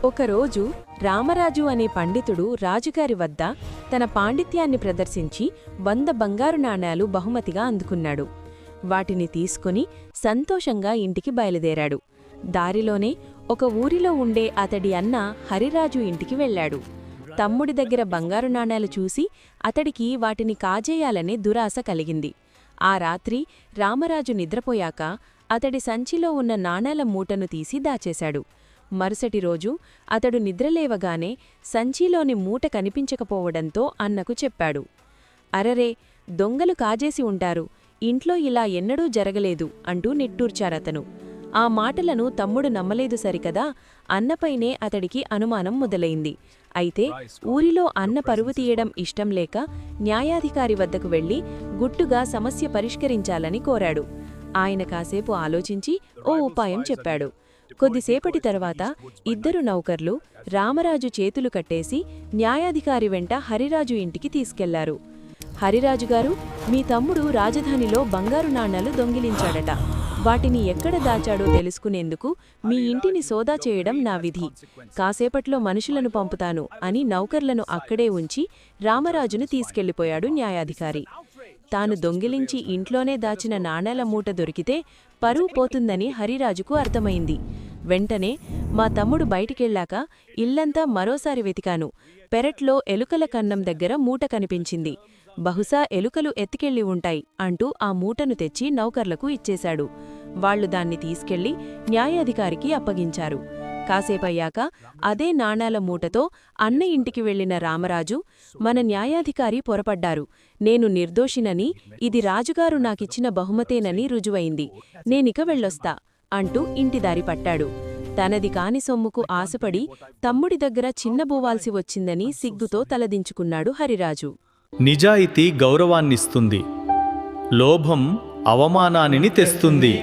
ఒకరోజు రామరాజు అనే పండితుడు రాజుగారి వద్ద తన పాండిత్యాన్ని ప్రదర్శించి 100 బంగారు నాణేలు బహుమతిగా అందుకున్నాడు. వాటిని తీసుకుని సంతోషంగా ఇంటికి బయలుదేరాడు. దారిలోనే ఒక ఊరిలో ఉండే అతడి అన్న హరిరాజు ఇంటికి వెళ్ళాడు. తమ్ముడి దగ్గర బంగారు నాణేలు చూసి అతడికి వాటిని కాజేయాలనే దురాశ కలిగింది. ఆ రాత్రి రామరాజు నిద్రపోయాక అతడి సంచిలో ఉన్న నాణేల మూటను తీసి దాచేశాడు. మరుసటి రోజు అతడు నిద్రలేవగానే సంచిలోని మూట కనిపించకపోవడంతో అన్నకు చెప్పాడు. అరరే, దొంగలు కాజేసి ఉంటారు, ఇంట్లో ఇలా ఎన్నడూ జరగలేదు అంటూ నిట్టూర్చారతను. ఆ మాటలను తమ్ముడు నమ్మలేదు సరికదా, అన్నపైనే అతడికి అనుమానం మొదలైంది. అయితే ఊరిలో అన్న పరువు తీయడం ఇష్టం లేక న్యాయాధికారి వద్దకు వెళ్లి గుట్టుగా సమస్య పరిష్కరించాలని కోరాడు. ఆయన కాసేపు ఆలోచించి ఓ ఉపాయం చెప్పాడు. కొద్దిసేపటి తర్వాత ఇద్దరు నౌకర్లు రామరాజు చేతులు కట్టేసి న్యాయాధికారి వెంట హరిరాజు ఇంటికి తీసుకెళ్లారు. హరిరాజుగారు, మీ తమ్ముడు రాజధానిలో బంగారు నాణేలు దొంగిలించాడట. వాటిని ఎక్కడ దాచాడో తెలుసుకునేందుకు మీ ఇంటిని సోదా చేయడం నా విధి. కాసేపట్లో మనుషులను పంపుతాను అని నౌకర్లను అక్కడే ఉంచి రామరాజును తీసుకెళ్లిపోయాడు న్యాయాధికారి. తాను దొంగిలించి ఇంట్లోనే దాచిన నాణేల మూట దొరికితే పరువు పోతుందని హరిరాజుకు అర్థమైంది. వెంటనే మా తమ్ముడు బయటికెళ్లాక ఇల్లంతా మరోసారి వెతికాను. పెరట్లో ఎలుకల కన్నం దగ్గర మూట కనిపించింది. బహుశా ఎలుకలు ఎత్తికెళ్లి ఉంటాయి అంటూ ఆ మూటను తెచ్చి నౌకర్లకు ఇచ్చేశాడు. వాళ్లు దాన్ని తీసుకెళ్లి న్యాయాధికారికి అప్పగించారు. కాసేపయ్యాక అదే నాణేల మూటతో అన్న ఇంటికి వెళ్లిన రామరాజు, మన న్యాయాధికారి పొరపడ్డారు, నేను నిర్దోషినని, ఇది రాజుగారు నాకిచ్చిన బహుమతేనని రుజువైంది, నేనిక వెళ్ళొస్తా అంటూ ఇంటిదారి పట్టాడు. తనది కాని సొమ్ముకు ఆశపడి తమ్ముడి దగ్గర చిన్నబోవాల్సి వచ్చిందని సిగ్గుతో తలదించుకున్నాడు హరిరాజు. నిజాయితీ గౌరవాన్నిస్తుంది, లోభం అవమానాన్ని తెస్తుంది.